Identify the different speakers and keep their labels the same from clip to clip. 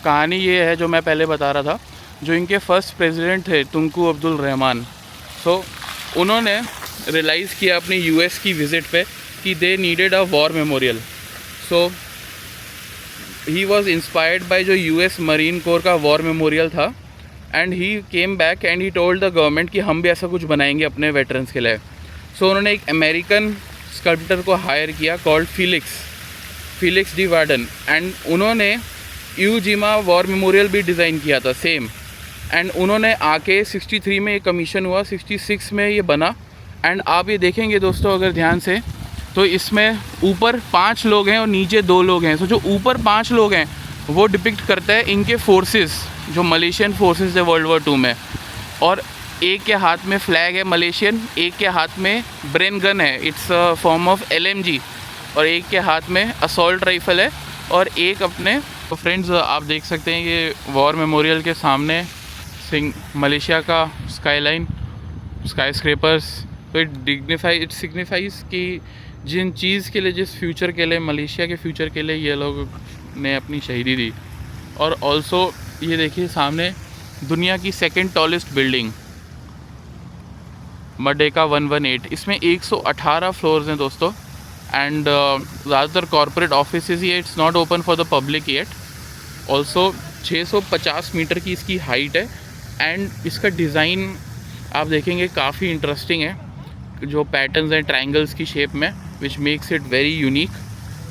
Speaker 1: कहानी ये है जो मैं पहले बता रहा था, जो इनके फर्स्ट प्रेसिडेंट थे तुंकू अब्दुल रहमान। सो उन्होंने रियलाइज़ किया अपनी यूएस की विज़िट पे कि they needed a war memorial. So he was inspired by जो यूएस मरीन कोर का वॉर मेमोरियल था, and he came back and he told the government कि हम भी ऐसा कुछ बनाएंगे अपने वेटरन्स के लिए। सो उन्होंने एक अमेरिकन स्कल्पटर को हायर किया called Felix D warden, and उन्होंने इवो जिमा वॉर मेमोरियल भी डिज़ाइन किया था सेम। एंड उन्होंने आके 63 में ये कमीशन हुआ, 66 में ये बना। एंड आप ये देखेंगे दोस्तों अगर ध्यान से, तो इसमें ऊपर 5 लोग हैं और नीचे 2 लोग हैं। सो जो ऊपर 5 लोग हैं वो डिपिक्ट करता है इनके फोर्सेस, जो मलेशियन फोर्सेस है वर्ल्ड वॉर 2 में। और एक के हाथ में फ्लैग है मलेशियन, एक के हाथ में ब्रेन गन है, it's a form of LMG, और एक के हाथ में असॉल्ट राइफल है, और एक अपने। तो फ्रेंड्स आप देख सकते हैं ये वॉर मेमोरियल के सामने मलेशिया का स्काईलाइन, स्काई स्क्रेपर्स। तो इट सिग्निफाइज कि जिन चीज़ के लिए, जिस फ्यूचर के लिए, मलेशिया के फ्यूचर के लिए ये लोग ने अपनी शहीदी दी। और ऑल्सो ये देखिए सामने दुनिया की सेकंड टॉलेस्ट बिल्डिंग मर्डेका 118, इसमें 118 फ्लोर्स हैं दोस्तों। एंड ज़्यादातर कॉर्पोरेट ऑफिस ही है, it's not open for the public yet. Also 650 metre की इसकी हाइट है, एंड इसका डिज़ाइन आप देखेंगे काफ़ी इंटरेस्टिंग है, जो पैटर्न्स हैं ट्रायंगल्स की शेप में, which makes it very unique.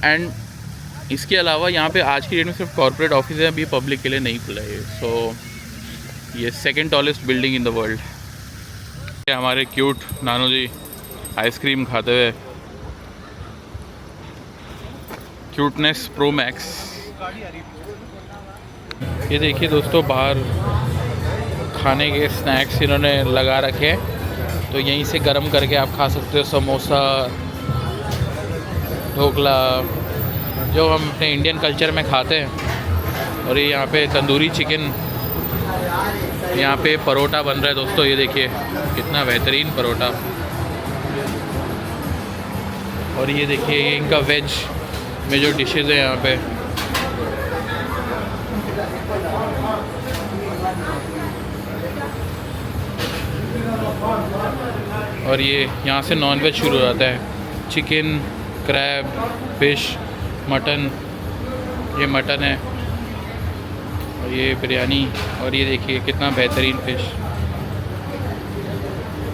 Speaker 1: And इसके अलावा यहाँ पे आज की डेट में सिर्फ कॉर्पोरेट ऑफिस है, अभी पब्लिक के लिए नहीं खुला है। सो ये second tallest building in the world. हमारे क्यूट नानू जी आइसक्रीम खाते हुए, क्यूटनेस प्रो मैक्स। ये देखिए दोस्तों बाहर खाने के स्नैक्स इन्होंने लगा रखे हैं, तो यहीं से गर्म करके आप खा सकते हो। समोसा, ढोकला, जो हम अपने इंडियन कल्चर में खाते हैं। और ये यहाँ पे तंदूरी चिकन, यहाँ पे परोठा बन रहा है दोस्तों। ये देखिए कितना बेहतरीन परोठा। और ये देखिए ये इनका वेज में जो डिशेज़ हैं यहाँ पे। और ये यहाँ से नॉन वेज शुरू हो जाता है, चिकन, क्रैब, फिश, मटन। ये मटन है, और ये बिरयानी। और ये देखिए कितना बेहतरीन फिश।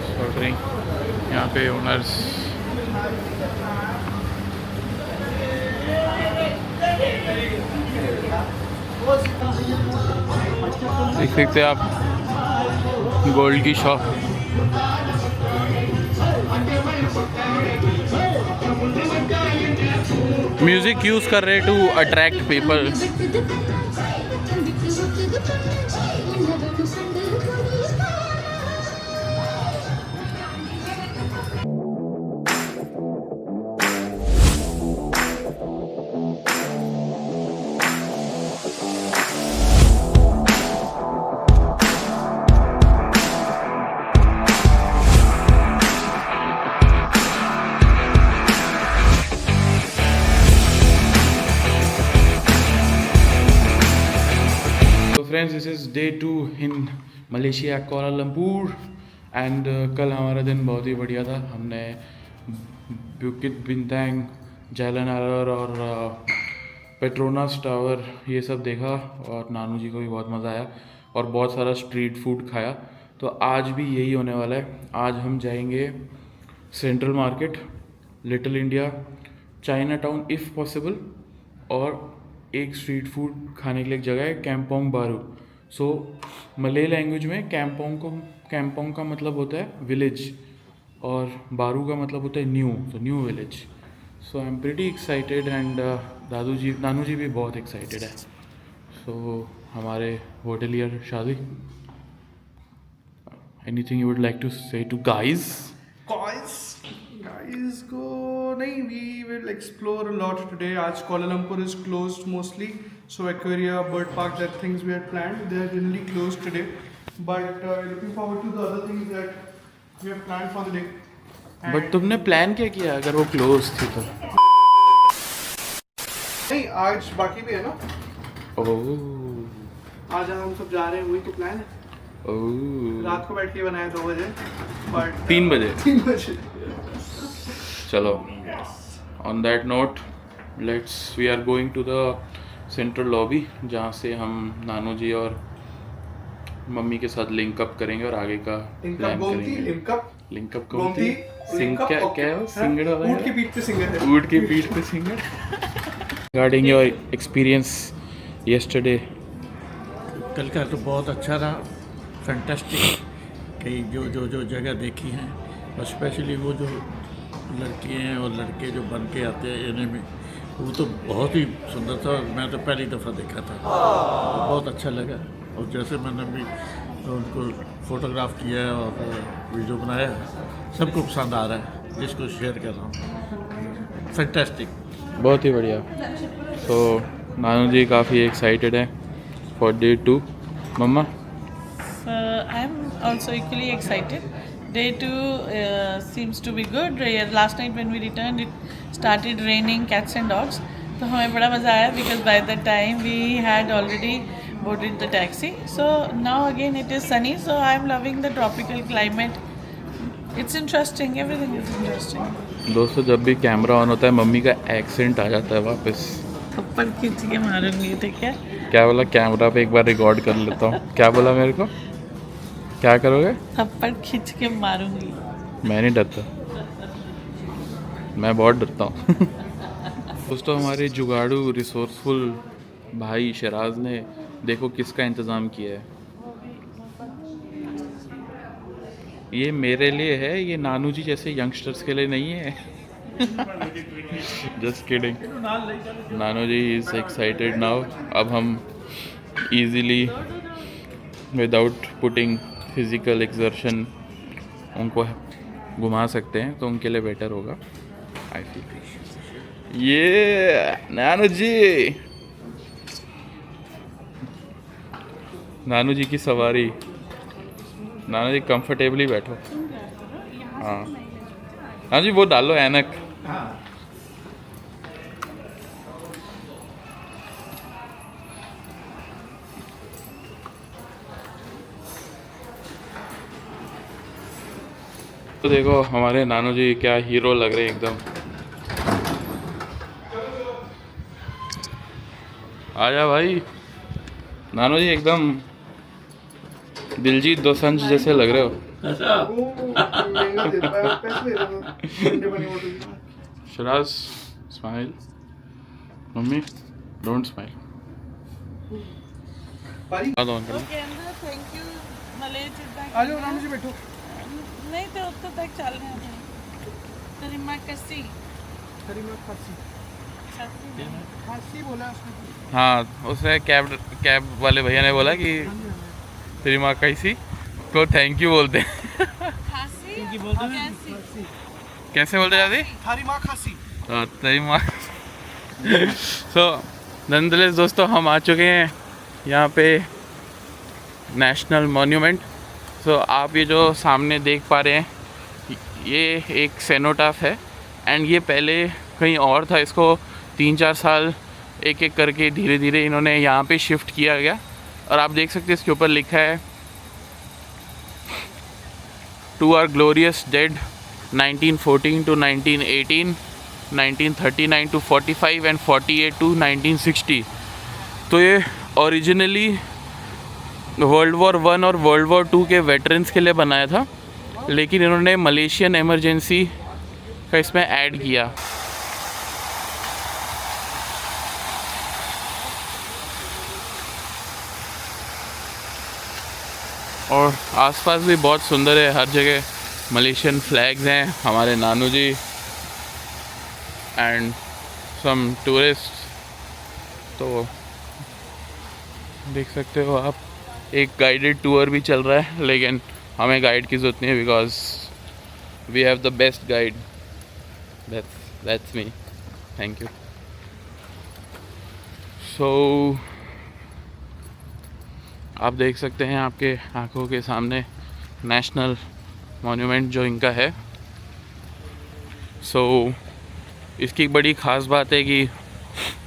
Speaker 1: सॉरी यहाँ पे ओनर्स। देख सकते हैं आप गोल्ड की शॉप। म्यूज़िक यूज़ कर रहे to attract people. Friends this is day 2 in Malaysia Kuala Lumpur. And कल हमारा दिन बहुत ही बढ़िया था। हमने बुकित बिंतांग, जालन आलर और पेट्रोनास टावर ये सब देखा, और नानू जी को भी बहुत मज़ा आया, और बहुत सारा स्ट्रीट फूड खाया। तो आज भी यही होने वाला है। आज हम जाएंगे central market, little India, China town if possible, और एक स्ट्रीट फूड खाने के लिए एक जगह है कैंपोंग बारू। सो मलय लैंग्वेज में कैंपोंग का मतलब होता है विलेज, और बारू का मतलब होता है न्यू, तो new village. So I am pretty excited, and Nanu ji भी बहुत एक्साइटेड है। सो हमारे होटलियर शादी, anything you would like to say to guys
Speaker 2: को नहीं, we will explore a lot today. आज Kuala Lumpur is closed mostly, so Aquaria, Bird Park, that things we had planned, they are generally closed today. But looking forward to the other things that we have planned for the day.
Speaker 1: But तुमने plan क्या किया अगर वो close थी तो?
Speaker 2: नहीं, आज बाकी भी है ना।
Speaker 1: ओह
Speaker 2: आज हम सब जा रहे हैं, वही तो प्लान है।
Speaker 1: ओह,
Speaker 2: रात को बैठ के बनाया 2 बजे, बट
Speaker 1: 3 बजे।
Speaker 2: 3 बजे।
Speaker 1: चलो, on that note we are going to the central lobby, जहाँ से हम नानू जी और मम्मी के साथ लिंक अप करेंगे और आगे का प्लान करेंगे। लिंक अप गोमती क्या है वो? सिंगड़ वाला
Speaker 2: ऊँट की पीठ पे सिंगर है।
Speaker 1: ऊँट की पीठ पे सिंगड़। Regarding your experience yesterday.
Speaker 3: कल का तो बहुत अच्छा रहा, फैंटास्टिक। कई जो जगह देखी हैं, और स्पेशली वो जो लड़कियाँ हैं और लड़के जो बन के आते हैं एने में, वो तो बहुत ही सुंदर था। मैं तो पहली दफ़ा देखा था, तो बहुत अच्छा लगा। और जैसे मैंने भी उनको फ़ोटोग्राफ किया है और वीडियो बनाया, सबको पसंद आ रहा है, जिसको शेयर कर रहा हूँ। फैंटास्टिक,
Speaker 1: बहुत ही बढ़िया। तो नानू जी काफ़ी एक्साइटेड है फॉर डे 2। मम्मा?
Speaker 4: I am also equally excited. Day 2 seems to be good. Last night when we returned, it started raining cats and dogs. तो हमें बड़ा मज़ा आया because by the time we had already boarded the taxi. So now again it is sunny. So I am loving the tropical climate. It's interesting. Everything is interesting.
Speaker 1: दोस्तों, जब भी camera on होता है मम्मी का accent आ जाता है वापस।
Speaker 4: थप्पड़ खींच के मारूंगी, ठीक है?
Speaker 1: क्या बोला? कैमरा पे एक बार रिकॉर्ड कर लेता हूँ। क्या बोला मेरे को? क्या करोगे?
Speaker 4: थप्पड़ खींच के मारूंगी।
Speaker 1: मैं नहीं डरता, मैं बहुत डरता हूँ। दोस्तों, हमारे जुगाड़ू रिसोर्सफुल भाई शराज ने देखो किसका इंतज़ाम किया है। ये मेरे लिए है, ये नानू जी जैसे यंगस्टर्स के लिए नहीं है। Just kidding. नानू जी इज़ एक्साइटेड नाउ। अब हम easily without putting physical exertion उनको घुमा सकते हैं, तो उनके लिए बेटर होगा आई फील। ये नानू जी की सवारी। नानू जी कंफर्टेबली बैठो। हाँ हाँ जी, वो डालो ऐनक। तो देखो हमारे नानू जी क्या हीरो लग रहे हैं एकदम। आजा भाई। नानू जी एकदम दिलजीत दोसांझ जैसे लग रहे हो। Shiraz smile. Mummy don't smile.
Speaker 4: Thank you Malaysia.
Speaker 2: आ जाओ नानू जी, बैठो।
Speaker 4: नहीं तो उत्तर तक चल रहे हैं। तेरी माँ कैसी?
Speaker 2: खांसी बोला उसने।
Speaker 1: हाँ, उसने कैब वाले भैया ने बोला कि तेरी माँ कैसी, तो थैंक यू बोलते हैं।
Speaker 4: खांसी कैसी?
Speaker 1: कैसे बोलते जाते?
Speaker 2: थारी माँ खांसी।
Speaker 1: हाँ, तेरी माँ। सो नंदलेस दोस्तों, हम आ चुके हैं यहाँ पे नेशनल मॉन्यूमेंट। सो आप ये जो सामने देख पा रहे हैं, ये एक सेनोटाफ है। एंड ये पहले कहीं और था, इसको 3-4 साल एक एक करके धीरे धीरे इन्होंने यहाँ पे शिफ्ट किया गया। और आप देख सकते हैं इसके ऊपर लिखा है to our glorious dead 1914 to 1918, 1939 to 45 and 48 to 1960। तो ये ओरिजिनली वर्ल्ड वॉर 1 और वर्ल्ड वॉर 2 के वेटरन्स के लिए बनाया था, लेकिन इन्होंने मलेशियन इमरजेंसी का इसमें ऐड किया। और आसपास भी बहुत सुंदर है, हर जगह मलेशियन फ्लैग्स हैं। हमारे नानू जी एंड सम टूरिस्ट, तो देख सकते हो आप। एक गाइडेड टूर भी चल रहा है, लेकिन हमें गाइड की ज़रूरत नहीं है because we have the best guide. That's me. Thank you. So आप देख सकते हैं आपके आंखों के सामने नेशनल मॉन्यूमेंट जो इनका है। सो इसकी एक बड़ी ख़ास बात है कि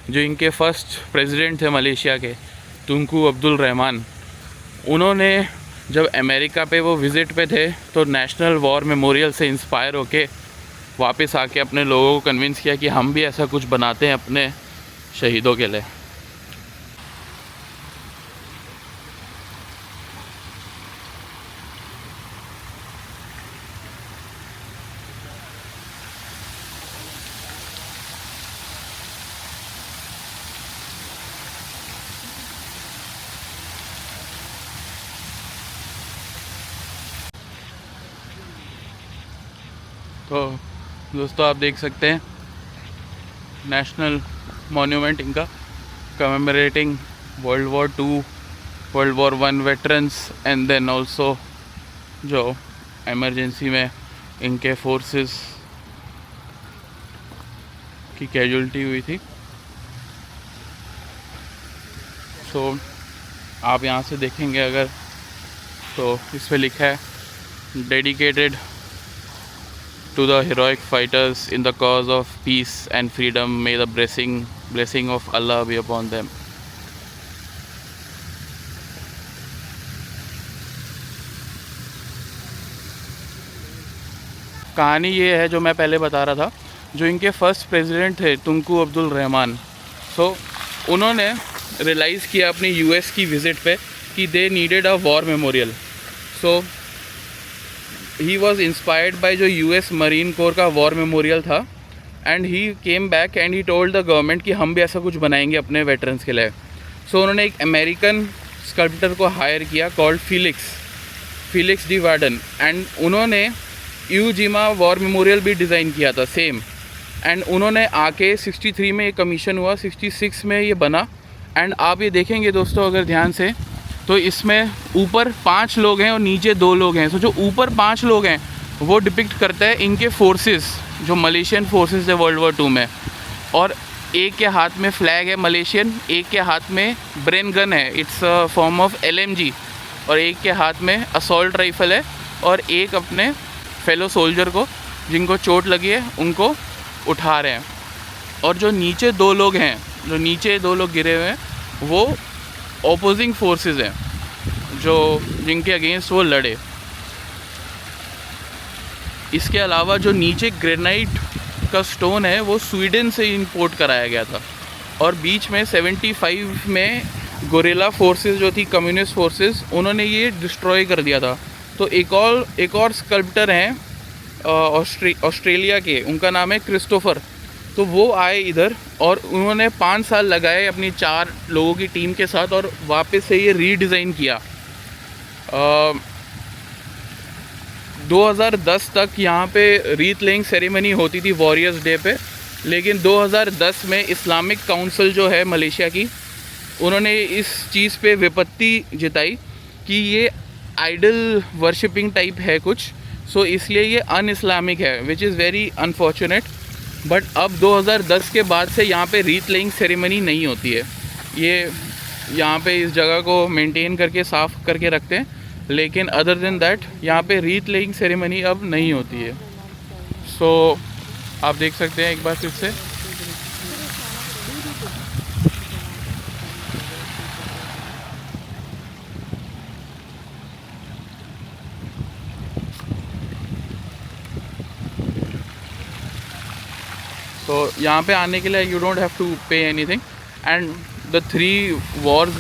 Speaker 1: जो इनके फर्स्ट प्रेसिडेंट थे मलेशिया के, तुंकू अब्दुल रहमान, उन्होंने जब अमेरिका पे वो विज़िट पे थे तो नेशनल वॉर मेमोरियल से इंस्पायर होके वापस आके अपने लोगों को कन्विंस किया कि हम भी ऐसा कुछ बनाते हैं अपने शहीदों के लिए। तो दोस्तों आप देख सकते हैं नेशनल मॉन्यूमेंट इनका commemorating world war 2, world war 1 veterans and then also जो एमरजेंसी में इनके फोर्सेस की कैजुअल्टी हुई थी। सो आप यहाँ से देखेंगे अगर तो इस पर लिखा है dedicated to the heroic fighters in the cause of peace and freedom, may the blessing of Allah be upon them। कहानी ये है जो मैं पहले बता रहा था, जो इनके फर्स्ट प्रेसिडेंट थे तुंकू अब्दुल रहमान। सो उन्होंने रियलाइज़ किया अपनी यूएस की विज़िट पे कि they needed a war memorial. So he was inspired by जो यूएस मरीन कोर का वॉर मेमोरियल था, and he came back and he told the government कि हम भी ऐसा कुछ बनाएंगे अपने वेटरन्स के लिए। सो उन्होंने एक अमेरिकन स्कल्पटर को हायर किया called Felix D warden, and उन्होंने इवो जिमा वॉर मेमोरियल भी डिज़ाइन किया था सेम। एंड उन्होंने आके 63 में ये कमीशन हुआ, 66 में ये बना। एंड आप ये देखेंगे दोस्तों अगर ध्यान से तो इसमें ऊपर 5 लोग हैं और नीचे 2 लोग हैं। सो जो ऊपर 5 लोग हैं वो डिपिक्ट करता है इनके फोर्सेस, जो मलेशियन फोर्सेस है वर्ल्ड वॉर 2 में। और एक के हाथ में फ्लैग है मलेशियन, एक के हाथ में ब्रेन गन है, it's a form of LMG, और एक के हाथ में असॉल्ट राइफल है, और एक अपने फेलो सोल्जर को जिनको चोट लगी है उनको उठा रहे हैं। और जो नीचे 2 लोग हैं, जो नीचे 2 लोग गिरे हुए हैं, वो ऑपोजिंग फोर्सेस हैं जो जिनके अगेंस्ट वो लड़े। इसके अलावा जो नीचे ग्रेनाइट का स्टोन है वो स्वीडन से इंपोर्ट कराया गया था। और बीच में 75 में गोरिल्ला फोर्सेस जो थी कम्युनिस्ट फोर्सेस, उन्होंने ये डिस्ट्रॉय कर दिया था। तो एक और स्कल्पटर हैं ऑस्ट्रेलिया के, उनका नाम है क्रिस्टोफर। तो वो आए इधर और उन्होंने 5 साल लगाए अपनी 4 लोगों की टीम के साथ और वापस से ये रीडिज़ाइन किया। 2010 तक यहाँ पे रीत लेइंग सेरेमनी होती थी वॉरियर्स डे पे, लेकिन 2010 में इस्लामिक काउंसिल जो है मलेशिया की, उन्होंने इस चीज़ पे विपत्ति जताई कि ये आइडल वर्शिपिंग टाइप है कुछ, सो इसलिए ये अन इस्लामिक है, which is very unfortunate. But अब 2010 के बाद से यहाँ पे रीत लेइंग सेरेमनी नहीं होती है। ये यहाँ पे इस जगह को मेंटेन करके साफ़ करके रखते हैं, लेकिन अदर देन दैट यहाँ पे रीत लेइंग सेरेमनी अब नहीं होती है। सो आप देख सकते हैं एक बार फिर से तो यहाँ पे आने के लिए you don't have to pay anything. And the 3 Wars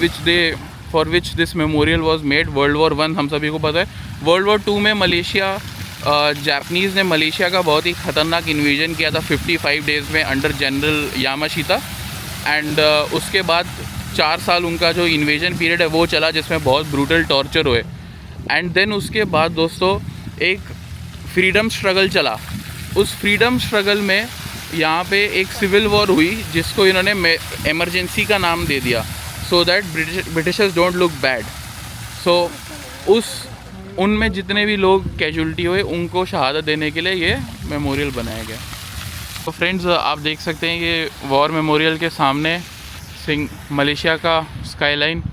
Speaker 1: for which this memorial was made, world war 1 हम सभी को पता है, वर्ल्ड वॉर 2 में मलेशिया जापानीज़ ने मलेशिया का बहुत ही ख़तरनाक इन्वेजन किया था 55 डेज़ में अंडर जनरल यामाशीता। एंड उसके बाद 4 साल उनका जो इन्वेजन पीरियड है वो चला, जिसमें बहुत ब्रूटल टॉर्चर हुए। एंड देन उसके बाद दोस्तों एक फ्रीडम स्ट्रगल चला। उस फ्रीडम स्ट्रगल में यहाँ पे एक सिविल वॉर हुई जिसको इन्होंने एमरजेंसी का नाम दे दिया, so that Britishers don't look bad. So उनमें जितने भी लोग कैजुअल्टी हुए उनको शहादत देने के लिए ये मेमोरियल बनाया गया। तो फ्रेंड्स आप देख सकते हैं ये वॉर मेमोरियल के सामने मलेशिया का स्काईलाइन,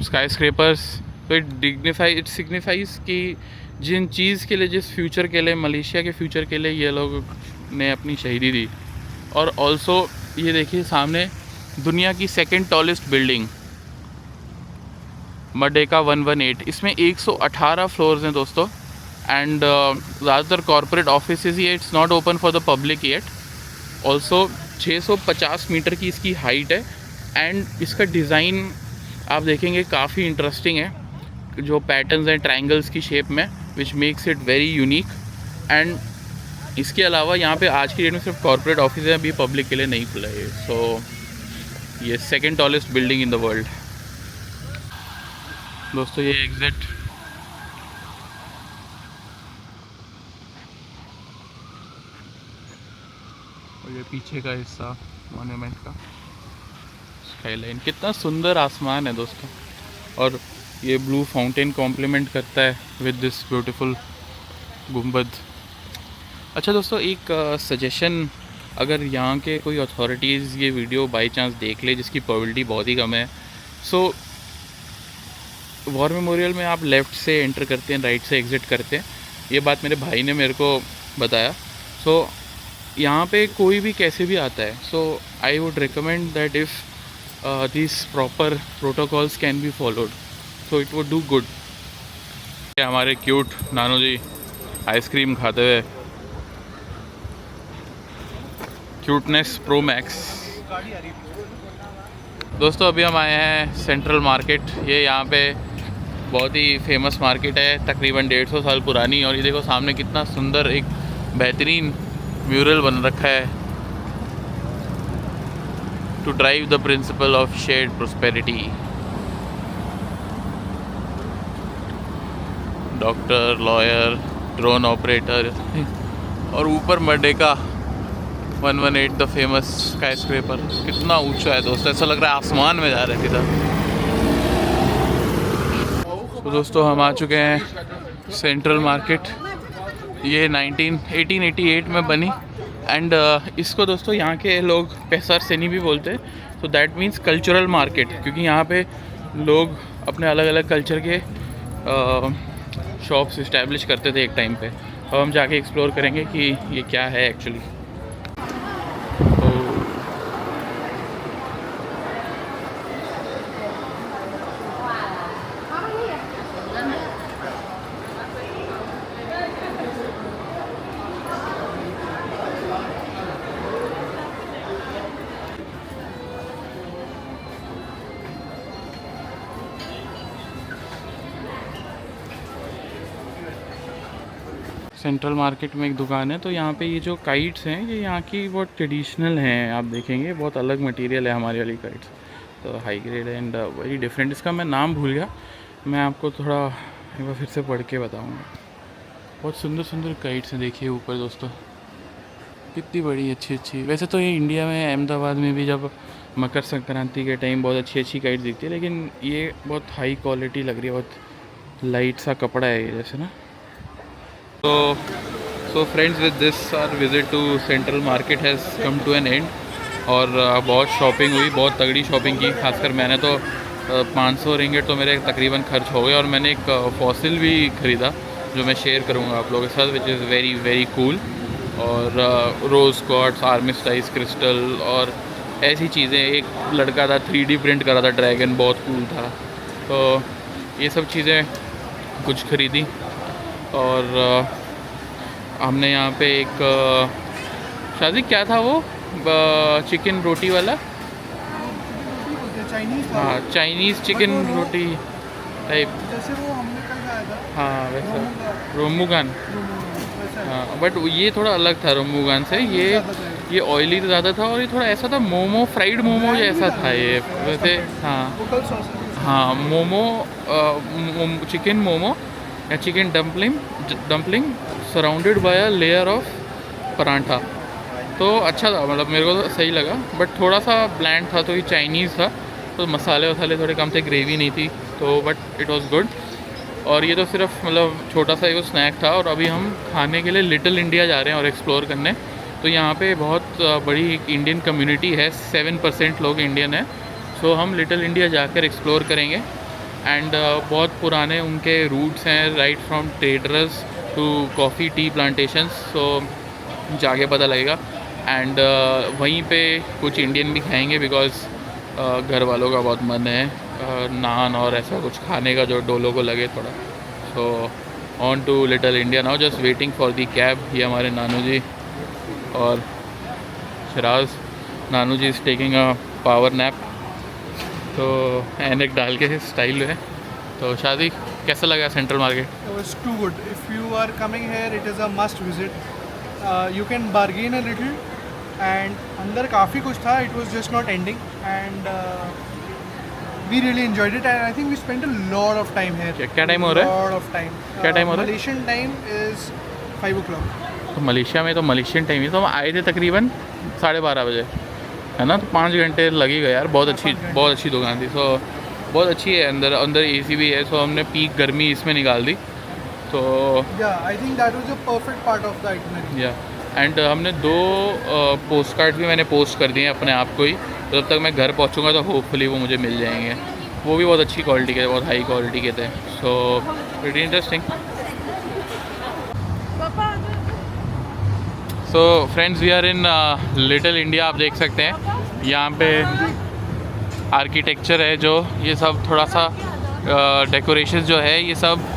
Speaker 1: स्काई स्क्रेपर्स। तो इट सिग्निफाइज कि जिन चीज़ के लिए, जिस फ्यूचर के लिए, मलेशिया के फ्यूचर के लिए ये लोग ने अपनी शहीदी दी। और ऑल्सो ये देखिए सामने दुनिया की 2nd टॉलेस्ट बिल्डिंग, मर्डेका 118। इसमें 118 फ्लोर्स हैं दोस्तों, एंड ज़्यादातर कॉर्पोरेट ऑफिस ही है, it's not open for the public yet. Also 650 metre की इसकी हाइट है, एंड इसका डिज़ाइन आप देखेंगे काफ़ी इंटरेस्टिंग है, जो पैटर्न्स हैं ट्रायंगल्स की शेप में, which makes it very unique. And इसके अलावा यहाँ पे आज की डेट में सिर्फ कॉर्पोरेट ऑफिस है, अभी पब्लिक के लिए नहीं खुला है। सो ये second tallest building in the world दोस्तों। ये एग्जिट और ये पीछे का हिस्सा मॉन्यूमेंट का स्काईलाइन, कितना सुंदर आसमान है दोस्तों, और ये ब्लू फाउंटेन कॉम्प्लीमेंट करता है विद दिस ब्यूटीफुल गुंबद। अच्छा दोस्तों, एक सजेशन, अगर यहाँ के कोई अथॉरिटीज़ ये वीडियो बाय चांस देख ले, जिसकी प्रोबेबिलिटी बहुत ही कम है, सो वॉर मेमोरियल में आप लेफ़्ट से एंटर करते हैं, राइट से एग्ज़िट करते हैं। ये बात मेरे भाई ने मेरे को बताया। सो यहाँ पे कोई भी कैसे भी आता है, so I would recommend that if this proper protocols can be followed, so it would do good. हमारे क्यूट नानू जी आइसक्रीम खाते हुए, क्यूटनेस प्रो मैक्स। दोस्तों अभी हम आए हैं सेंट्रल मार्केट। ये यहाँ पे बहुत ही फेमस मार्केट है, तकरीबन 150 साल पुरानी, और ये देखो सामने कितना सुंदर एक बेहतरीन म्यूरल बन रखा है, to drive the principle of shared prosperity. Doctor, lawyer, drone operator, और ऊपर Merdeka 118 the famous skyscraper. कितना ऊंचा है दोस्तों, ऐसा लग रहा है आसमान में जा रहे हैं सीधा। तो दोस्तों हम आ चुके हैं सेंट्रल मार्केट। ये 1888 में बनी, एंड इसको दोस्तों यहाँ के लोग पैसर सेनी भी बोलते हैं। तो दैट मीन्स कल्चरल मार्केट, क्योंकि यहाँ पे लोग अपने अलग अलग कल्चर के शॉप्स इस्टेब्लिश करते थे एक टाइम पे। अब हम जाके एक्सप्लोर करेंगे कि ये क्या है एक्चुअली। सेंट्रल मार्केट में एक दुकान है, तो यहाँ पे ये जो काइट्स हैं ये यहाँ की बहुत ट्रेडिशनल हैं। आप देखेंगे बहुत अलग मटेरियल है हमारी वाली काइट्स, तो high grade and very different. इसका मैं नाम भूल गया, मैं आपको थोड़ा एक बार फिर से पढ़ के बताऊँगा। बहुत सुंदर सुंदर काइट्स हैं, देखिए ऊपर दोस्तों कितनी बड़ी अच्छी अच्छी। वैसे तो ये इंडिया में अहमदाबाद में भी जब मकर संक्रांति के टाइम बहुत अच्छी अच्छी काइट दिखती है, लेकिन ये बहुत हाई क्वालिटी लग रही है, बहुत लाइट सा कपड़ा है ये जैसे ना। So friends, with this our visit to Central Market has come to an end। और बहुत शॉपिंग हुई, बहुत तगड़ी शॉपिंग की। खासकर मैंने तो 500 रिंगेट तो मेरे तकरीबन खर्च हो गए, और मैंने एक फॉसिल भी ख़रीदा जो मैं शेयर करूँगा आप लोगों के साथ, which is very very cool. और रोज़ क्वार्ट्स, आर्मिस्टाइज क्रिस्टल और ऐसी चीज़ें। एक लड़का था 3D प्रिंट करा था ड्रैगन, बहुत कूल था। तो ये सब चीज़ें कुछ ख़रीदी। और हमने यहाँ पे एक शादी क्या था वो चिकन रोटी वाला, हाँ चाइनीज़ चिकन रोटी टाइप,
Speaker 2: जैसे वो हमने कल खाया था।
Speaker 1: हाँ वैसा रोमुगान। हाँ बट ये थोड़ा अलग था रोमुगान से। ये ऑयली ज़्यादा था, और ये थोड़ा ऐसा था मोमो, फ्राइड मोमो जैसा था ये वैसे। हाँ मोमो, चिकन मोमो या chicken dumpling surrounded by a layer of paratha. तो अच्छा था, मतलब मेरे को तो सही लगा, बट थोड़ा सा ब्लैंड था, तो ये चाइनीज़ था तो मसाले वसाले थोड़े कम थे, ग्रेवी नहीं थी, तो बट इट वाज गुड। और ये तो सिर्फ मतलब छोटा सा एक स्नैक था। और अभी हम खाने के लिए लिटिल इंडिया जा रहे हैं और एक्सप्लोर करने। तो यहाँ पे बहुत बड़ी एक इंडियन कम्युनिटी है, 7% लोग इंडियन है। सो हम लिटिल इंडिया जाकर एक्सप्लोर करेंगे। एंड बहुत पुराने उनके रूट्स हैं, right from traders to coffee tea plantations. So जाके पता लगेगा। एंड वहीं पे कुछ इंडियन भी खाएंगे, बिकॉज़ घर वालों का बहुत मन है नान और ऐसा कुछ खाने का जो डोलो को लगे थोड़ा। So on to little India now, just waiting for the cab. ये हमारे नानू जी और Shiraz. Nanu ji is taking a power nap, तो एनक डाल के स्टाइल है। तो शादी कैसा लगा central market?
Speaker 2: It was too good. If you are coming here, it is a must visit. You can bargain a little, and अंदर काफ़ी कुछ था. It was just not ending, and we really enjoyed it. And I think we spent a lot of time here.
Speaker 1: क्या time हो रहा है?
Speaker 2: Lot of time.
Speaker 1: क्या time हो रहा है?
Speaker 2: Malaysian time is 5 o'clock.
Speaker 1: तो मलेशिया में तो मलेशियन टाइम ही, तो हम आए थे तकरीबन 12:30 बजे, है ना? तो 5 घंटे लग ही गए यार। बहुत अच्छी दुकान थी। सो बहुत अच्छी है, अंदर एसी भी है। सो हमने पीक गर्मी इसमें निकाल दी। तो
Speaker 2: Yeah, I think that was the perfect part of the itinerary.
Speaker 1: या एंड हमने 2 पोस्ट कार्ड भी मैंने पोस्ट कर दिए अपने आप को ही। तो जब तक मैं घर पहुंचूंगा तो होपफुली वो मुझे मिल जाएंगे। वो भी बहुत अच्छी क्वालिटी के, बहुत हाई क्वालिटी के थे। So very interesting. So friends, we are in little India. आप देख सकते हैं यहाँ पे आर्किटेक्चर है जो, ये सब थोड़ा सा डेकोरेशन जो है ये सब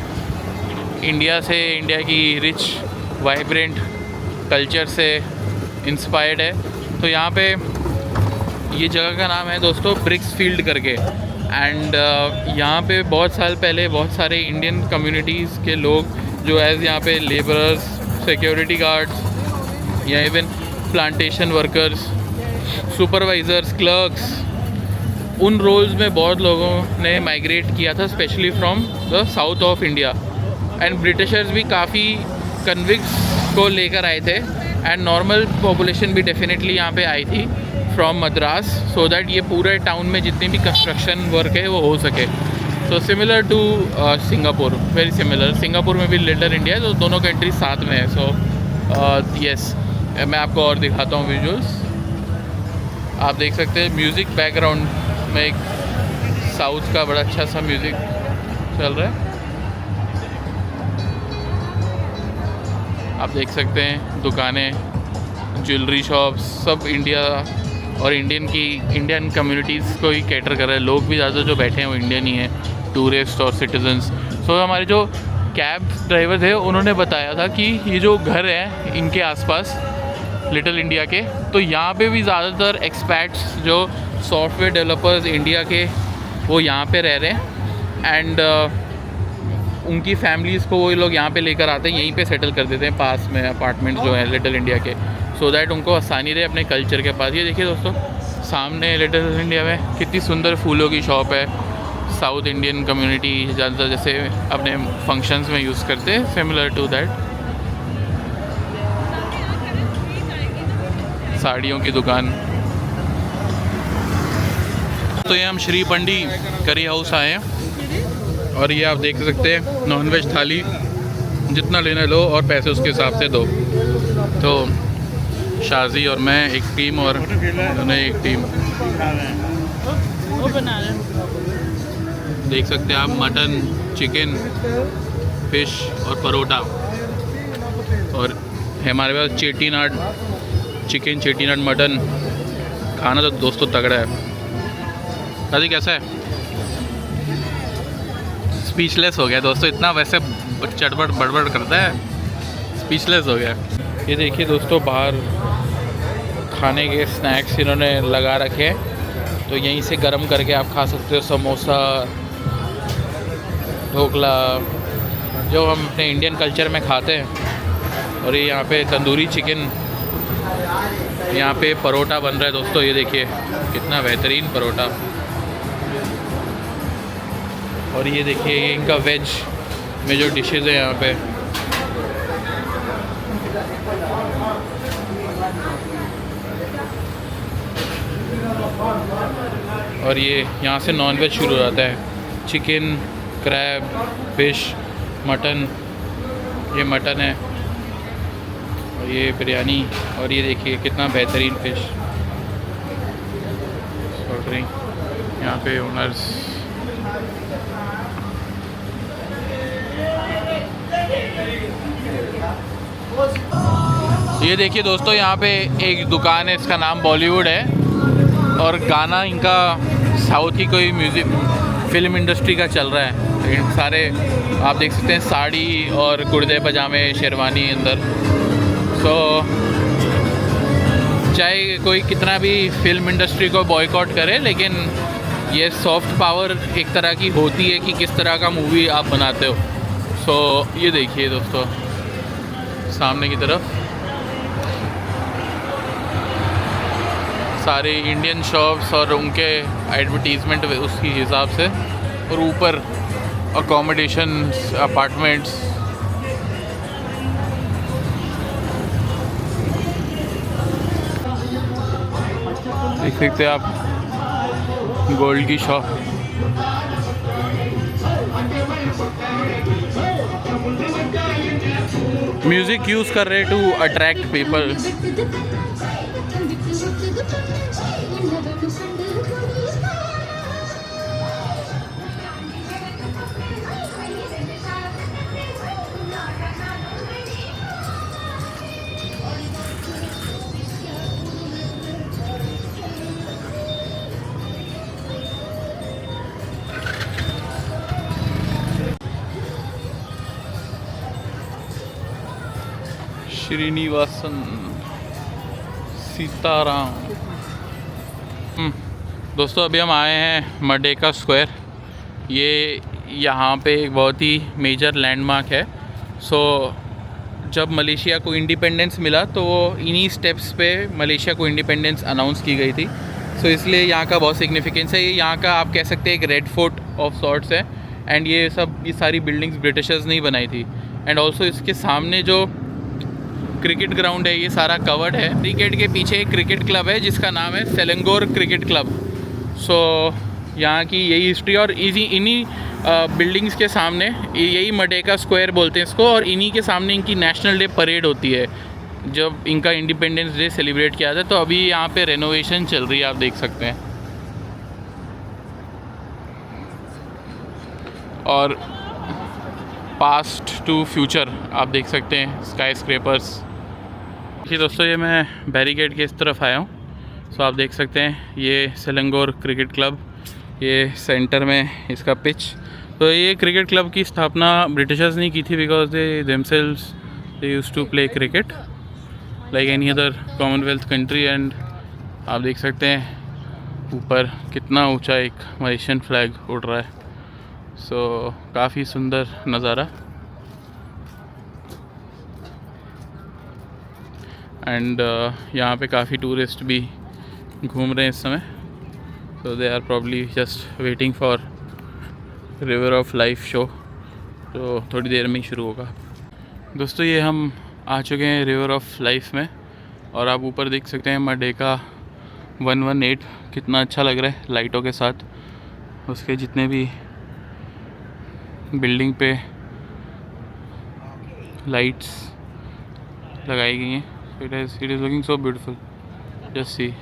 Speaker 1: इंडिया की रिच वाइब्रेंट कल्चर से इंस्पायर्ड है। तो यहाँ पे ये जगह का नाम है दोस्तों ब्रिक्स फील्ड करके। एंड यहाँ पे बहुत साल पहले बहुत सारे इंडियन कम्युनिटीज़ के लोग जो एज यहाँ पे लेबरर्स, सिक्योरिटी गार्ड्स या even plantation workers, supervisors, clerks, उन रोल्स में बहुत लोगों ने माइग्रेट किया था, specially from the south of India. And Britishers भी काफ़ी कन्विक्ट्स को लेकर आए थे, एंड नॉर्मल पॉपुलेशन भी डेफिनेटली यहाँ पे आई थी फ्रॉम मद्रास, सो दैट ये पूरे टाउन में जितनी भी कंस्ट्रक्शन वर्क है वो हो सके। So similar to Singapore, very similar. Singapore में भी लिटिल इंडिया है, तो दोनों कंट्री साथ में है। सो यस, मैं आपको और दिखाता हूँ विजुअल्स। आप देख सकते हैं म्यूज़िक बैकग्राउंड में एक साउथ का बड़ा अच्छा सा म्यूज़िक चल रहा है। आप देख सकते हैं दुकानें, ज्वेलरी शॉप्स, सब इंडिया और इंडियन कम्युनिटीज़ को ही कैटर कर रहे हैं। लोग भी ज़्यादा जो बैठे हैं वो इंडियन ही हैं, टूरिस्ट और सिटीजन्स। सो हमारे जो कैब ड्राइवर थे उन्होंने बताया था कि ये जो घर है इनके आसपास लिटिल इंडिया के, तो यहाँ पे भी ज़्यादातर एक्सपैट्स जो सॉफ्टवेयर डेवलपर्स इंडिया के वो यहाँ पे रह रहे हैं। एंड उनकी फैमिलीज़ को वो लोग यहाँ पे लेकर आते हैं, यहीं पे सेटल कर देते हैं पास में अपार्टमेंट्स जो हैं लिटिल इंडिया के, सो दैट उनको आसानी रहे अपने कल्चर के पास। ये देखिए दोस्तों, सामने लिटिल इंडिया में कितनी सुंदर फूलों की शॉप है। साउथ इंडियन कम्युनिटी ज़्यादातर जैसे अपने फंक्शंस में यूज़ करते हैं, सिमिलर टू दैट। साड़ियों की दुकान। तो ये हम श्री पंडी करी हाउस आए हैं, और ये आप देख सकते हैं नॉनवेज थाली, जितना लेना लो और पैसे उसके हिसाब से दो। तो शाजी और मैं एक टीम और उन्हें एक टीम।
Speaker 4: वो बना रहे हैं।
Speaker 1: देख सकते हैं आप मटन, चिकन, फिश और परोठा। और हमारे पास चेटीनाड चिकन, चेटीनाड मटन। खाना तो दोस्तों तगड़ा है। शादी कैसा है? स्पीचलेस हो गया दोस्तों, इतना वैसे चटपट बड़बड़ करता है, स्पीचलेस हो गया। ये देखिए दोस्तों, बाहर खाने के स्नैक्स इन्होंने लगा रखे हैं, तो यहीं से गर्म करके आप खा सकते हो। समोसा, ढोकला जो हम अपने इंडियन कल्चर में खाते हैं। और ये यहाँ पे तंदूरी चिकन, यहाँ पे परोठा बन रहा है दोस्तों। ये देखिए कितना बेहतरीन परोठा। और ये देखिए ये इनका वेज में जो डिशेज़ है यहाँ पे। और ये यहाँ से नॉन वेज शुरू हो जाता है। Chicken, crab, fish, mutton. ये मटन है, और ये बिरयानी। और ये देखिए कितना बेहतरीन फिश। यहाँ पे ओनर्स। ये देखिए दोस्तों, यहाँ पे एक दुकान है, इसका नाम बॉलीवुड है, और गाना इनका साउथ की कोई म्यूज़िक फिल्म इंडस्ट्री का चल रहा है, लेकिन सारे आप देख सकते हैं साड़ी और कुर्ते पजामे शेरवानी अंदर। सो चाहे कोई कितना भी फिल्म इंडस्ट्री को बॉयकॉट करे, लेकिन ये सॉफ्ट पावर एक तरह की होती है कि किस तरह का मूवी आप बनाते हो। सो ये देखिए दोस्तों सामने की तरफ सारे इंडियन शॉप्स और उनके एडवर्टीज़मेंट उसकी हिसाब से, और ऊपर अकोमोडेशन अपार्टमेंट्स। देख सकते हैं आप गोल्ड की शॉप। म्यूज़िक यूज़ कर रहे to attract people. Srinivasan Sitaram. दोस्तों अभी हम आए हैं मर्डेका स्क्वायर। ये यहाँ पे एक बहुत ही मेजर लैंडमार्क है। सो जब मलेशिया को इंडिपेंडेंस मिला तो वो इन्हीं स्टेप्स पे मलेशिया को इंडिपेंडेंस अनाउंस की गई थी। सो इसलिए यहाँ का बहुत सिग्निफिकेंस है। ये यहाँ का आप कह सकते हैं एक रेड फोर्ट ऑफ सॉर्ट्स है। एंड ये सारी बिल्डिंग्स ब्रिटिशर्स ने ही बनाई थी। एंड ऑल्सो इसके सामने जो क्रिकेट ग्राउंड है ये सारा कवर्ड है। क्रिकेट के पीछे एक क्रिकेट क्लब है जिसका नाम है सेलेंगोर क्रिकेट क्लब। सो यहाँ की यही हिस्ट्री, और इन्हीं बिल्डिंग्स के सामने यही मर्डेका स्क्वायर बोलते हैं इसको, और इन्हीं के सामने इनकी नेशनल डे परेड होती है जब इनका इंडिपेंडेंस डे सेलिब्रेट किया जाता है। तो अभी यहाँ पे रेनोवेशन चल रही है, आप देख सकते हैं। और पास्ट टू फ्यूचर आप देख सकते हैं, स्काई स्क्रेपर्स। देखिए दोस्तों ये मैं बैरिकेड के इस तरफ आया हूँ। सो आप देख सकते हैं ये सेलेंगोर क्रिकेट क्लब, ये सेंटर में इसका पिच। तो ये क्रिकेट क्लब की स्थापना ब्रिटिशर्स ने की थी, because they themselves they used to play cricket like any other commonwealth country. And आप देख सकते हैं ऊपर कितना ऊंचा एक मलेशियन फ्लैग उड़ रहा है। सो काफ़ी सुंदर नज़ारा। एंड यहाँ पे काफ़ी टूरिस्ट भी घूम रहे हैं इस समय। So they are probably just waiting for River of Life show, तो थोड़ी देर में ही शुरू होगा। दोस्तों ये हम आ चुके हैं रिवर ऑफ लाइफ में, और आप ऊपर देख सकते हैं मर्डेका 118 कितना अच्छा लग रहा है लाइटों के साथ। उसके जितने भी बिल्डिंग पे लाइट्स लगाई गई हैं, it is looking so beautiful, just see.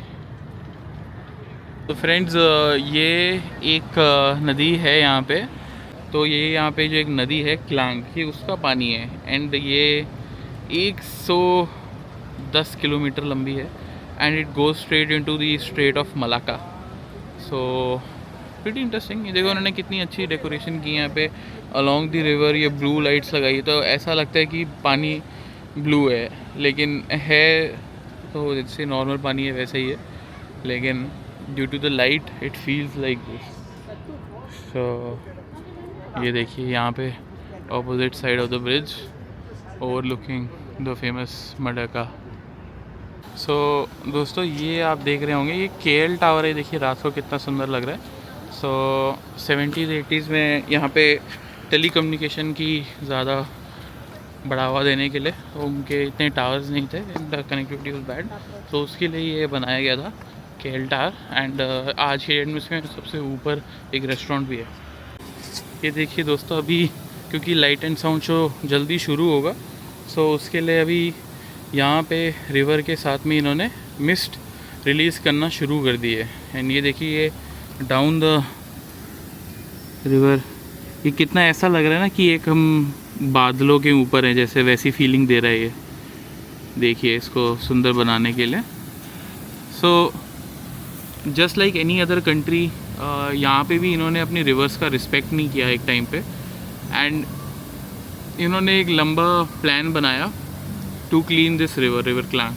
Speaker 1: तो फ्रेंड्स ये एक नदी है यहाँ पे। तो ये यहाँ पे जो एक नदी है क्लांग, ये उसका पानी है। एंड ये 110 किलोमीटर लंबी है। And it goes straight into the straight of Malacca. So pretty interesting. ये देखो उन्होंने कितनी अच्छी डेकोरेशन की यहाँ पे अलोंग द रिवर। ये ब्लू लाइट्स लगाई, तो ऐसा लगता है कि पानी ब्लू है, लेकिन है तो जैसे नॉर्मल पानी है वैसा ही है, लेकिन due to the light it feels like this. So ये देखिए यहाँ पे opposite side of the bridge overlooking the famous Merdeka. So दोस्तों ये आप देख रहे होंगे ये KL टावर है। देखिए रात को कितना सुंदर लग रहा है। सो 70s 80s में यहाँ पे टेलीकम्युनिकेशन की ज़्यादा बढ़ावा देने के लिए, तो उनके इतने टावर्स नहीं थे, कनेक्टिविटी वाज बैड, तो उसके लिए ये बनाया गया था KL टावर। एंड आज के डेट में इसमें सबसे ऊपर एक रेस्टोरेंट भी है। ये देखिए दोस्तों अभी क्योंकि लाइट एंड साउंड शो जल्दी शुरू होगा, सो उसके लिए अभी यहाँ पे रिवर के साथ में इन्होंने मिस्ट रिलीज़ करना शुरू कर दी है। एंड ये देखिए ये डाउन द रिवर, ये कितना ऐसा लग रहा है ना कि एक हम बादलों के ऊपर हैं, जैसे वैसी फीलिंग दे रहा है ये। देखिए इसको सुंदर बनाने के लिए। So just like any other country यहाँ पे भी इन्होंने अपनी रिवर्स का रिस्पेक्ट नहीं किया एक टाइम पे, एंड इन्होंने एक लंबा प्लान बनाया to clean this river Klang.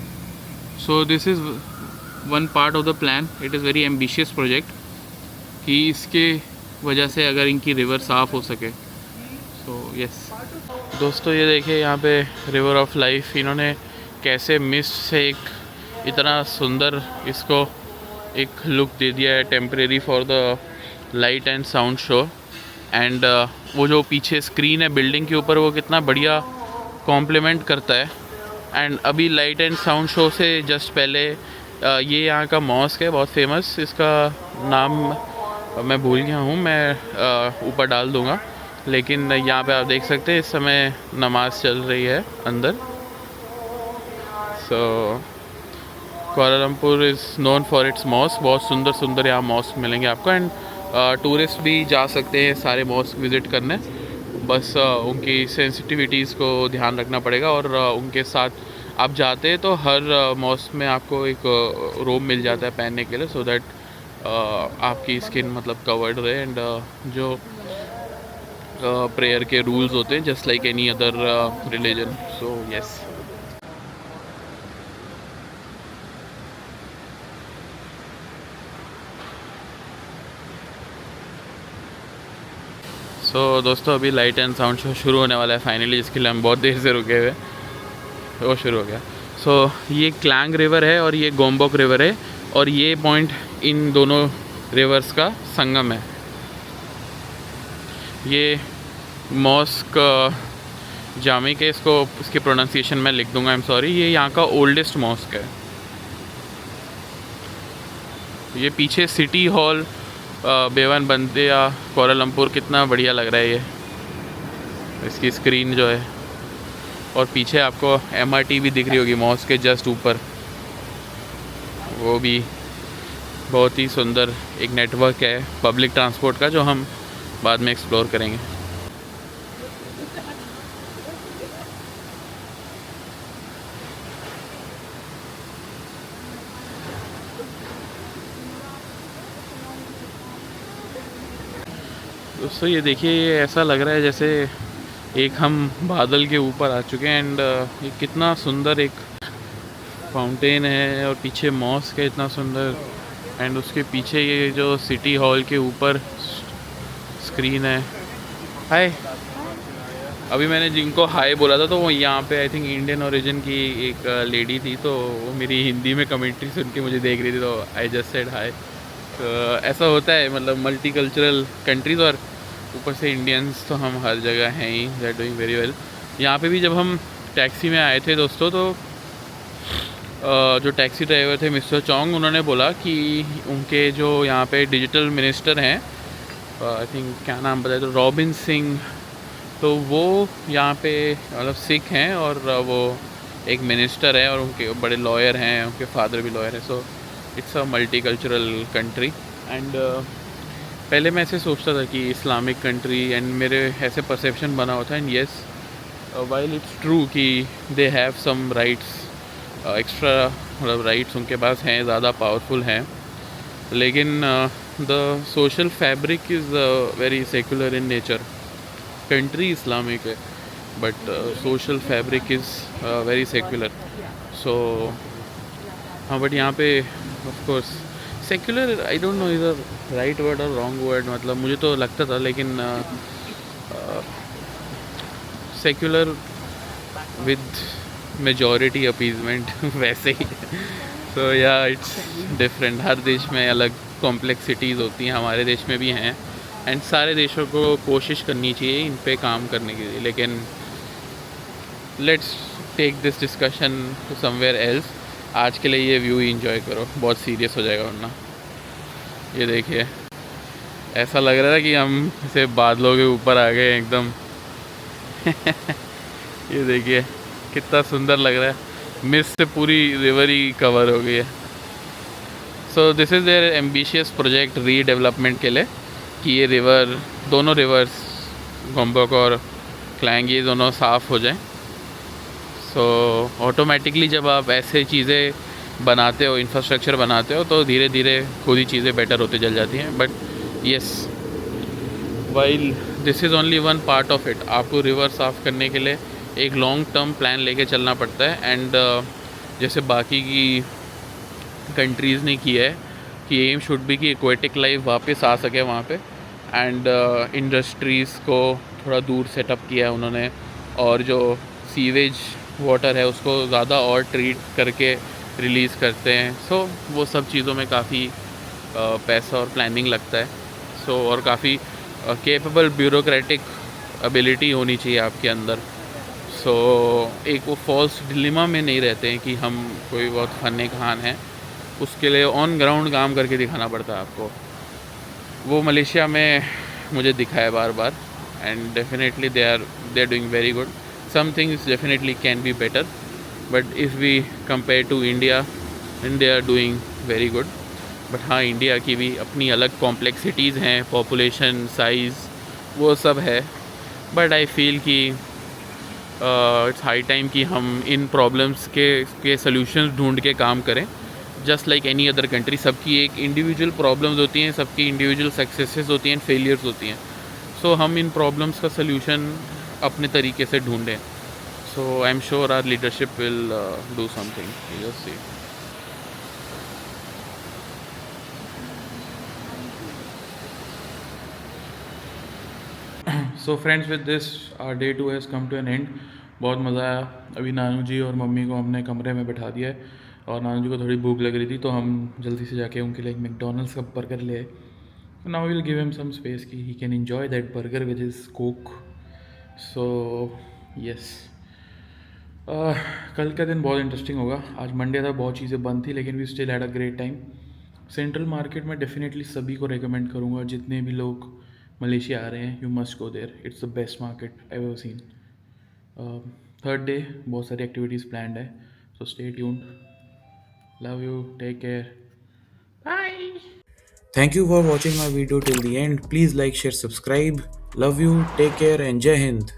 Speaker 1: So this is one part of the plan. It is very ambitious project कि इसके वजह से अगर इनकी रिवर साफ़ हो सके. सो यस दोस्तों, ये देखिए यहाँ पे रिवर ऑफ लाइफ इन्होंने कैसे मिस्ट से एक इतना सुंदर इसको एक लुक दे दिया है, temporary for the light and sound show. And वो जो पीछे स्क्रीन है बिल्डिंग के ऊपर, वो कितना बढ़िया कॉम्प्लीमेंट करता है. एंड अभी लाइट एंड साउंड शो से जस्ट पहले ये यहाँ का मॉस्क है बहुत फेमस, इसका नाम मैं भूल गया हूँ, मैं ऊपर डाल दूँगा. लेकिन यहाँ पे आप देख सकते हैं इस समय नमाज़ चल रही है अंदर. So Kuala Lumpur is known for its mosque. बहुत सुंदर सुंदर यहाँ मॉस्क मिलेंगे आपको. एंड टूरिस्ट भी जा सकते हैं सारे मॉस्क विज़िट करने. बस उनकी सेंसिटिविटीज़ को ध्यान रखना पड़ेगा. और उनके साथ आप जाते हैं तो हर मॉस्क में आपको एक रोब मिल जाता है पहनने के लिए, सो दैट आपकी स्किन मतलब कवर्ड रहे. एंड जो प्रेयर के रूल्स होते हैं just like any other religion. So yes so दोस्तों, अभी लाइट एंड साउंड शो शुरू होने वाला है फाइनली, जिसके लिए हम बहुत देर से रुके हुए. वो शुरू हो गया. सो ये क्लैंग रिवर है और ये गोम्बोक रिवर है, और ये पॉइंट इन दोनों रिवर्स का संगम है. ये मॉस्क जामी के, इसकी प्रोनाउंसिएशन मैं लिख दूंगा, आई एम सॉरी. ये यहाँ का ओल्डेस्ट मॉस्क है. ये पीछे सिटी हॉल बेवन बंदिया कुआलालंपुर, कितना बढ़िया लग रहा है ये, इसकी स्क्रीन जो है. और पीछे आपको MRT भी दिख रही होगी मॉस्क के जस्ट ऊपर, वो भी बहुत ही सुंदर एक नेटवर्क है पब्लिक ट्रांसपोर्ट का, जो हम बाद में एक्सप्लोर करेंगे. दोस्तों ये देखिए, ये ऐसा लग रहा है जैसे एक हम बादल के ऊपर आ चुके हैं. एंड ये कितना सुंदर एक फाउंटेन है और पीछे मॉस्क है इतना सुंदर. एंड उसके पीछे ये जो सिटी हॉल के ऊपर स्क्रीन है. हाय, अभी मैंने जिनको हाय बोला था तो वो यहाँ पे आई थिंक इंडियन ओरिजिन की एक लेडी थी, तो वो मेरी हिंदी में कमेंट्री सुन के मुझे देख रही थी, तो आई जस्ट सेड हाय. तो ऐसा होता है मतलब मल्टी कल्चरल कंट्रीज़, और ऊपर से इंडियंस तो हम हर जगह हैं ही. They are doing very well. यहाँ पे भी जब हम टैक्सी में आए थे दोस्तों, तो जो टैक्सी ड्राइवर थे मिस्टर चोंग, उन्होंने बोला कि उनके जो यहाँ पे डिजिटल मिनिस्टर हैं, आई थिंक क्या नाम बताया, तो रॉबिन सिंह, तो वो यहाँ पे मतलब सिख हैं और वो एक मिनिस्टर है और उनके बड़े लॉयर हैं, उनके फादर भी लॉयर हैं. So it's a multi cultural country. And पहले मैं ऐसे सोचता था कि इस्लामिक कंट्री, एंड मेरे ऐसे परसेप्शन बना हुआ था. And yes, while it's true कि they have some rights, extra मतलब राइट्स उनके पास हैं, ज़्यादा पावरफुल हैं, लेकिन the social fabric is very secular in nature. Country Islamic है but social fabric is very secular. So हाँ, बट यहाँ पे of course secular, I don't know is a right word or wrong word, मतलब मुझे तो लगता था, लेकिन सेक्युलर विद मेजॉरिटी अपीजमेंट वैसे ही. सो या इट्स डिफरेंट. हर देश में अलग कॉम्प्लेक्सिटीज़ होती हैं, हमारे देश में भी हैं. एंड सारे देशों को कोशिश करनी चाहिए इन पे काम करने के लिए. लेकिन let's take this discussion to somewhere else. आज के लिए ये व्यू ही इंजॉय करो, बहुत सीरियस हो जाएगा वरना. ये देखिए, ऐसा लग रहा है कि हम ऐसे बादलों के ऊपर आ गए एकदम. ये देखिए कितना सुंदर लग रहा है, मिस्ट से पूरी रिवर ही कवर हो गई है. So this is their ambitious project redevelopment के लिए, कि ये रिवर, दोनों रिवर्स गोम्बोक और क्लैंग, ये दोनों साफ़ हो जाएं. सो ऑटोमेटिकली जब आप ऐसे चीज़ें बनाते हो, इंफ्रास्ट्रक्चर बनाते हो, तो धीरे धीरे खुद ही चीज़ें बेटर होती चल जाती हैं. But yes, while this is only one part of it. आपको रिवर साफ़ करने के लिए एक लॉन्ग टर्म प्लान लेके चलना पड़ता है। एंड जैसे बाकी की कंट्रीज़ ने किया है कि एम शुड बी कि एक्वेटिक लाइफ वापस आ सके वहाँ पे। एंड इंडस्ट्रीज़ को थोड़ा दूर सेटअप किया है उन्होंने, और जो सीवेज वाटर है उसको ज़्यादा और ट्रीट करके रिलीज़ करते हैं। सो वो सब चीज़ों में काफ़ी पैसा और प्लानिंग लगता है। सो और काफ़ी केपेबल ब्यूरोक्रेटिक एबिलिटी होनी चाहिए आपके अंदर। सो एक वो फॉल्स डिलेमा में नहीं रहते हैं कि हम कोई बहुत फन्ने खान हैं, उसके लिए ऑन ग्राउंड काम करके दिखाना पड़ता है आपको। वो मलेशिया में मुझे दिखा है बार बार, and definitely they are doing very good. Some things definitely can be better, but if we compare to India, they are doing very good. But हाँ, इंडिया की भी अपनी अलग कॉम्प्लेक्सिटीज़ हैं, पॉपुलेशन साइज़ वो सब है। बट आई फील कि इट्स हाई टाइम कि हम इन प्रॉब्लम्स के सॉल्यूशंस ढूंढ के काम करें। Just like any other country, सबकी एक इंडिविजुअल प्रॉब्लम्स होती हैं, सबकी इंडिविजुअल सक्सेसेस होती हैं, फेलियर्स होती हैं। सो हम इन प्रॉब्लम्स का सल्यूशन अपने तरीके से ढूंढें। So I am sure our leadership will do something. Just see. So friends, with this our day 2 has come to an end. बहुत मज़ा आया। अभी नानू जी और मम्मी को हमने कमरे में बैठा दिया है, और नानू जी को थोड़ी भूख लग रही थी तो हम जल्दी से जाके उनके लिए एक मैकडोनल्ड्स का बर्गर ले आए। Now will give him some space कि he can enjoy that burger with his coke. So yes, कल का दिन बहुत इंटरेस्टिंग होगा। आज मंडे था, बहुत चीज़ें बंद थी, लेकिन we still had a great time. Central market में डेफिनेटली सभी को रेकमेंड करूँगा, जितने भी लोग मलेशिया आ रहे हैं, you must go there. It's the best market I ever seen. Third day बहुत सारी एक्टिविटीज़ प्लान्ड है, so stay tuned. Love you, take care, bye.
Speaker 5: Thank you for watching my video till the end. Please like, share, subscribe. Love you, take care and Jai Hind.